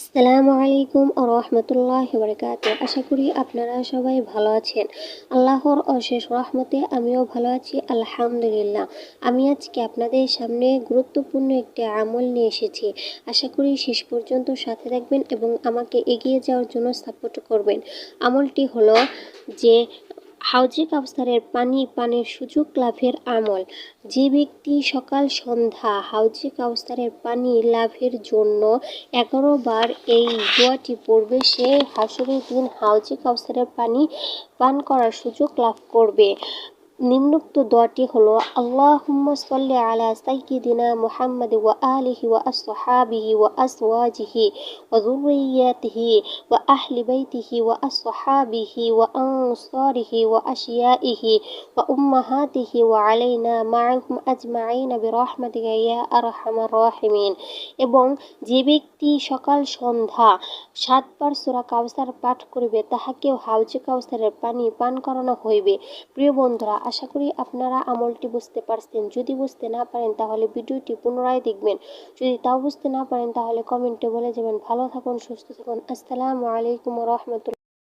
আসসালামু আলাইকুম ও রহমতুল্লাহি ওয়া বারাকাতুহু। আশা করি আপনারা সবাই ভালো আছেন। আল্লাহর অশেষ রহমতে আমিও ভালো আছি, আলহামদুলিল্লাহ। আমি আজকে আপনাদের সামনে গুরুত্বপূর্ণ একটি আমল নিয়ে এসেছি। আশা করি শেষ পর্যন্ত সাথে থাকবেন এবং আমাকে এগিয়ে যাওয়ার জন্য সাপোর্ট করবেন। আমলটি হলো যে হাউজে কাউসারের পানি পানের সুযোগ লাভের আমল। যে ব্যক্তি সকাল সন্ধ্যা হাউজে কাউসারের পানি লাভের জন্য 11 বার এই দোয়াটি পড়বে, সে হাসরের দিন হাউজে কাউসারের পানি পান করার সুযোগ লাভ করবে। নিম্নোক্ত দোয়াটি হলো আল্লাহুম্মা সাল্লি আলা সাইয়্যিদিনা মুহাম্মাদ ওয়া আলিহি ওয়া আসহাবিহি ওয়া আজওয়াজিহি ওয়া যুররিয়্যাতিহি ওয়া আহলি বাইতিহি ওয়া আসহাবিহি ওয়া আনসারিহি ওয়া আশিয়াইহি ওয়া উম্মাহাতিহি ওয়া আলাইনা মাআহুম আজমাইনা বিরহমাতিকা ইয়া আরহামার রাহিমিন। এবং যে ব্যক্তি সকাল সন্ধ্যা 7 বার সূরা কাউসার পাঠ করিবে তাহাকেও হাউজে কাউসারের পানি পান করানো হইবে। প্রিয় বন্ধুরা, আশা করি আপনারা আমলটি বুঝতে পারছেন। যদি বুঝতে না পারেন তাহলে ভিডিওটি পুনরায় দেখবেন। যদি তাও বুঝতে না পারেন তাহলে কমেন্টে বলে যাবেন। ভালো থাকুন, সুস্থ থাকুন। আসসালামু আলাইকুম ওয়া রাহমাতুল্লাহ।